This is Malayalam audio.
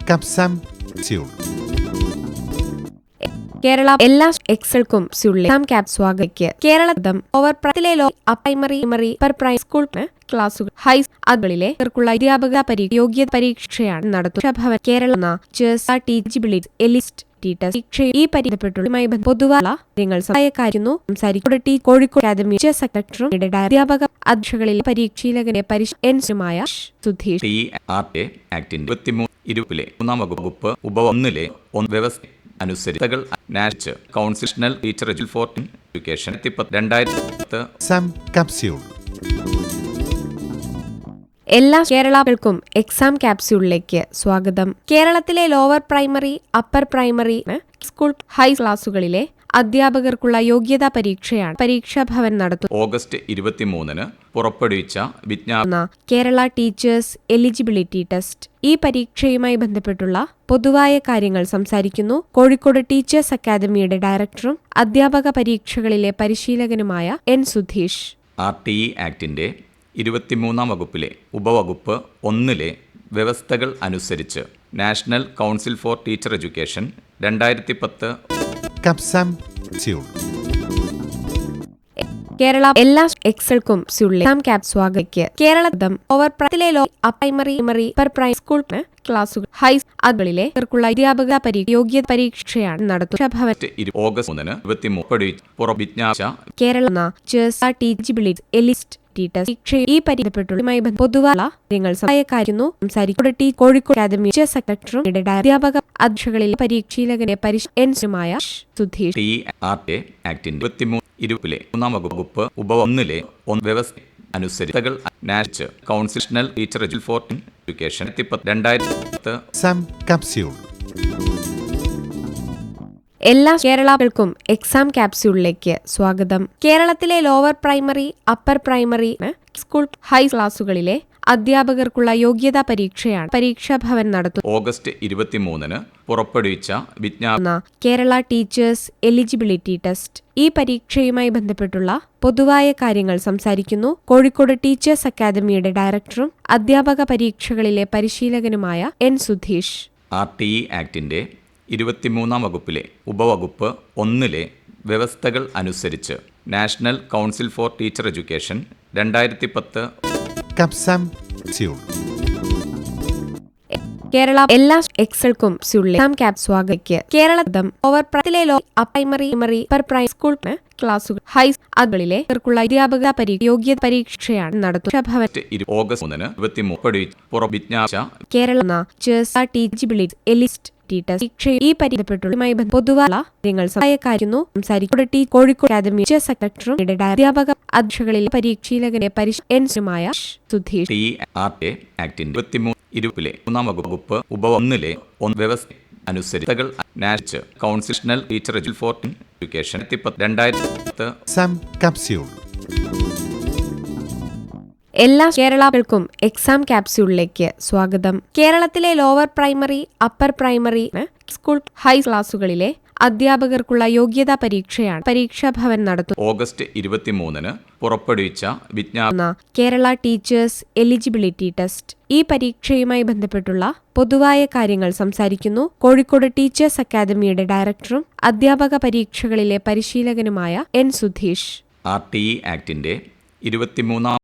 കപ്സാം സ്യൂൾ. കേരള എല്ലാ എക്സൽക്കും സ്യൂളിലെ ക്യാപ് സ്വാഗതിക്ക് കേരളം ഓവർ പ്രൈമറി പ്രൈമറി പ്രൈമറി സ്കൂൾ ക്ലാസുകൾ ഹൈ അതുകളിലെ അധ്യാപക യോഗ്യത പരീക്ഷയാണ് നടത്തുന്നത്. കേരള ഈ പരിധപ്പെട്ടുള്ളതുമായി പൊതുവായ കാര്യങ്ങൾ കോഴിക്കോട് അക്കാദമി സെക്രട്ടറും അധ്യാപക അധ്യക്ഷകളിലെ പരീക്ഷയിലെ പരിശീലകനുമായ സുധീഷ്. വകുപ്പ് ഉപ-1 വ്യവസ്ഥ അനുസരിച്ച് കൗൺസിൽ ടീച്ചർ ഫോർ എഡ്യൂക്കേഷൻ 2010 എല്ലാ കേരളകൾക്കും എക്സാം ക്യാപ്സ്യൂളിലേക്ക് സ്വാഗതം. കേരളത്തിലെ lower primary upper primary school high ക്ലാസുകളിലെ അധ്യാപകർക്കുള്ള യോഗ്യതാ പരീക്ഷയാണ് പരീക്ഷാഭവൻ നടത്തുന്നത്. ഓഗസ്റ്റ് 23 പുറപ്പെടുവിച്ച വിജ്ഞാപനം കേരള ടീച്ചേഴ്സ് എലിജിബിലിറ്റി ടെസ്റ്റ്. ഈ പരീക്ഷയുമായി ബന്ധപ്പെട്ടുള്ള പൊതുവായ കാര്യങ്ങൾ സംസാരിക്കുന്നു കോഴിക്കോട് ടീച്ചേഴ്സ് അക്കാദമിയുടെ ഡയറക്ടറും അധ്യാപക പരീക്ഷകളിലെ പരിശീലകനുമായ എൻ സുധീഷ്. RTE ആക്ടിന്റെ 23 വകുപ്പിലെ ഉപവകുപ്പ് 1 വ്യവസ്ഥകൾ അനുസരിച്ച് national council for teacher education 2010 കപ്സാം സ്യൂൾ. കേരള എല്ലാ എക്സൽക്കും സ്യൂളിലെ ക്യാപ് സ്വാഗതിക്ക് കേരളം ഓവർ പ്രൈമറി പ്രൈമറി സ്കൂൾ ക്ലാസുകൾ ഹൈ അതുകളിലെ അധ്യാപക യോഗ്യത പരീക്ഷയാണ് നടത്തുന്നത്. ഓഗസ്റ്റ് 23 കേരള ഈ പരിധപ്പെട്ടുള്ളതുമായി പൊതുവായ കാര്യങ്ങൾ കോഴിക്കോട് അക്കാദമി സെക്രട്ടറും അധ്യാപക അധ്യക്ഷകളിലെ പരീക്ഷയിലെ പരിശീലകനുമായ സുധീഷ്. ആക്ടിന്റെ 23 വകുപ്പ് ഉപ-1 വ്യവസ്ഥ അനുസരിച്ച് കൗൺസിൽ ടീച്ചർ ഫോർ എഡ്യൂക്കേഷൻ 2010 എല്ലാ കേരളകൾക്കും എക്സാം ക്യാപ്സ്യൂളിലേക്ക് സ്വാഗതം. കേരളത്തിലെ lower primary upper primary school high ക്ലാസുകളിലെ അധ്യാപകർക്കുള്ള യോഗ്യതാ പരീക്ഷയാണ് പരീക്ഷാഭവൻ നടത്തുന്നത്. ഓഗസ്റ്റ് 23 പുറപ്പെടുവിച്ച വിജ്ഞാപനം കേരള ടീച്ചേഴ്സ് എലിജിബിലിറ്റി ടെസ്റ്റ്. ഈ പരീക്ഷയുമായി ബന്ധപ്പെട്ടുള്ള പൊതുവായ കാര്യങ്ങൾ സംസാരിക്കുന്നു കോഴിക്കോട് ടീച്ചേഴ്സ് അക്കാദമിയുടെ ഡയറക്ടറും അധ്യാപക പരീക്ഷകളിലെ പരിശീലകനുമായ എൻ സുധീഷ്. RTE ആക്ടിന്റെ 23 വകുപ്പിലെ ഉപവകുപ്പ് 1 വ്യവസ്ഥകൾ അനുസരിച്ച് national council for teacher education 2010 കപ്സാം സ്യൂൾ. കേരള എല്ലാ എക്സൽക്കും സ്യൂളിലെ ക്യാപ് സ്വാഗതിക്ക് കേരളം ഓവർ പ്രൈമറി പ്രൈമറി സ്കൂൾ ക്ലാസുകൾ ഹൈ അതുകളിലെ അധ്യാപക യോഗ്യത പരീക്ഷയാണ് നടത്തുന്നത്. ഓഗസ്റ്റ് 23 കേരള ഈ പരിധപ്പെട്ടുള്ളതുമായി പൊതുവായ കാര്യങ്ങൾ കോഴിക്കോട് അക്കാദമി സെക്രട്ടറും അധ്യാപക അധ്യക്ഷകളിലെ പരീക്ഷയിലെ പരിശീലകനുമായ സുധീഷ്. ആക്ടിന്റെ 23 വകുപ്പ് ഉപ-1 വ്യവസ്ഥ അനുസരിച്ച് കൗൺസിൽ ടീച്ചർ ഫോർ എഡ്യൂക്കേഷൻ 2010 എല്ലാ കേരളകൾക്കും എക്സാം ക്യാപ്സ്യൂളിലേക്ക് സ്വാഗതം. കേരളത്തിലെ lower primary upper primary school high ക്ലാസുകളിലെ അധ്യാപകർക്കുള്ള യോഗ്യതാ പരീക്ഷയാണ് പരീക്ഷാഭവൻ നടത്തുന്നത്. ഓഗസ്റ്റ് 23 പുറപ്പെടുവിച്ച വിജ്ഞാപനം കേരള ടീച്ചേഴ്സ് എലിജിബിലിറ്റി ടെസ്റ്റ്. ഈ പരീക്ഷയുമായി ബന്ധപ്പെട്ടുള്ള പൊതുവായ കാര്യങ്ങൾ സംസാരിക്കുന്നു കോഴിക്കോട് ടീച്ചേഴ്സ് അക്കാദമിയുടെ ഡയറക്ടറും അധ്യാപക പരീക്ഷകളിലെ പരിശീലകനുമായ എൻ സുധീഷ്. RTE ആക്ടിന്റെ 23